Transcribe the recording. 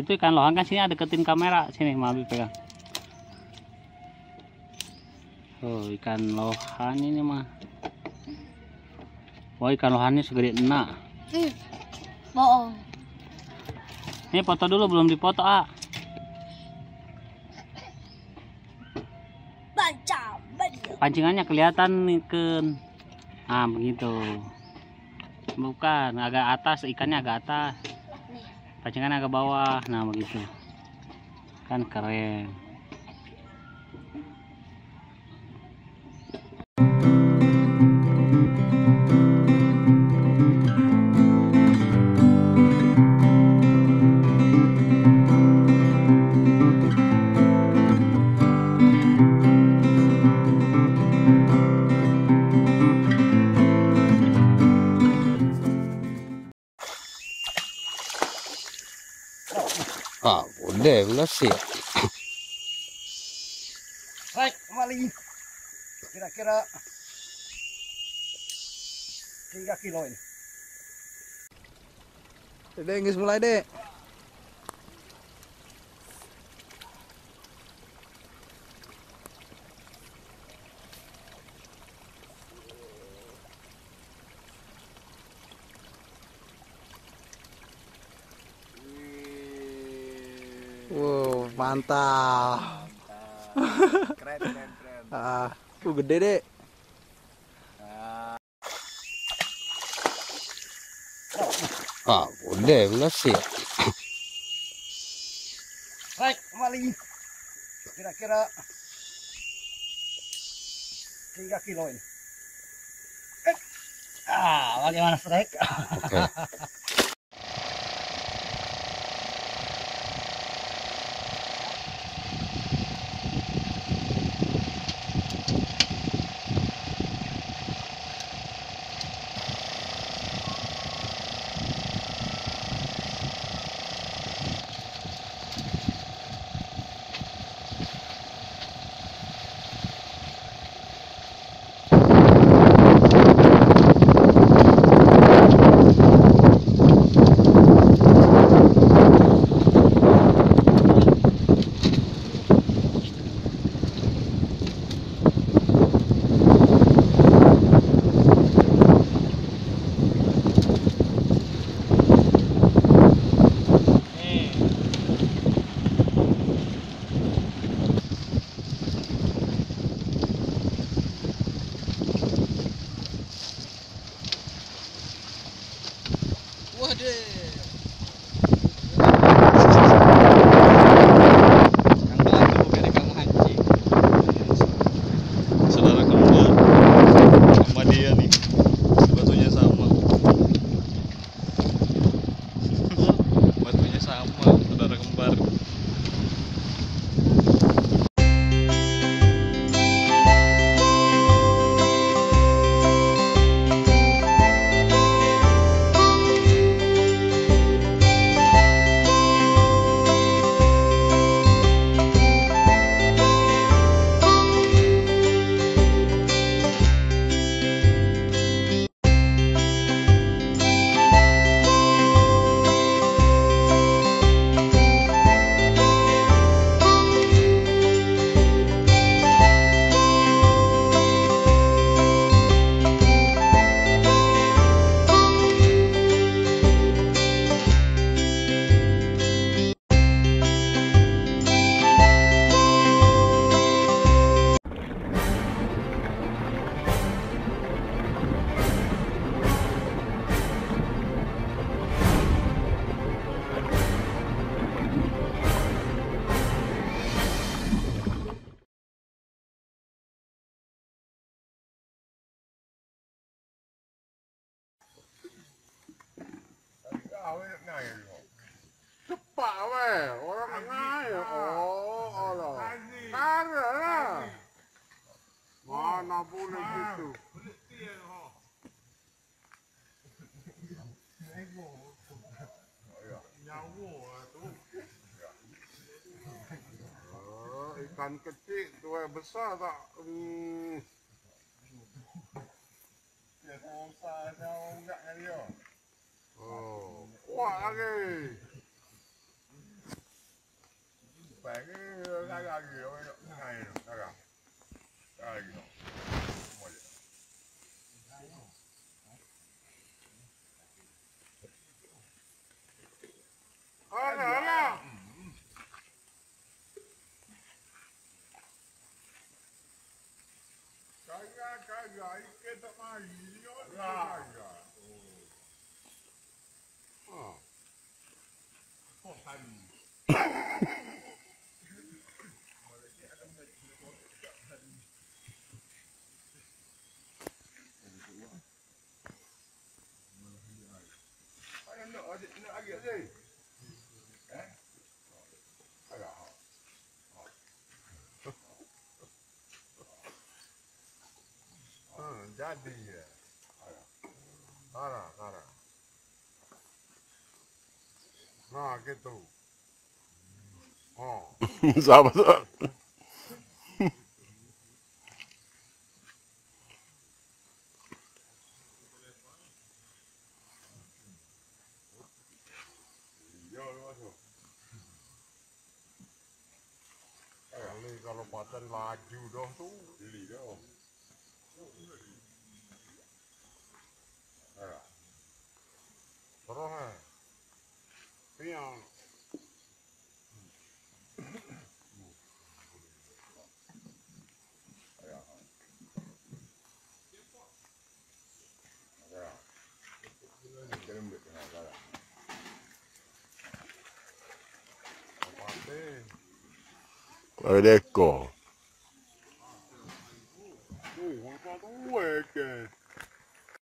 Itu ikan lohan kan, sini ada deketin kamera, sini Mabi pegang. Oh, ikan lohan ini mah. Wah, ikan lohannya segede enak. Bohong. Ini foto dulu, belum dipoto, ah. Pancingannya kelihatan nih, Ken. Nah, begitu. Bukan, agak atas, ikannya agak atas. Pancingannya agak bawah. Nah, begitu. Kan keren. Ah, udah belas sih. Baik, kembali. Kira-kira 3 kilo ini. Dek, guys, mulai dek. Wow, mantap. Keren. Gede dek. Ah, udah belas sih. Baik, kembali. Kira-kira 3 kilo ini. Bagaimana strike? Oke. Saudara kembar sama dia nih, batunya sama. Batunya sama, saudara kembar. Cepat weh, orang naik. Oh, Allah. Tarik lah. Mana boleh gitu. Ikan kecil, tuai besar tak? Oh, kuat lagi. Jadi ya. Kara. Nah gitu. Oh. Sabar, sabar. Kali kalau paten laju dong tuh. Ini dong. Terus piang. Ada ekor.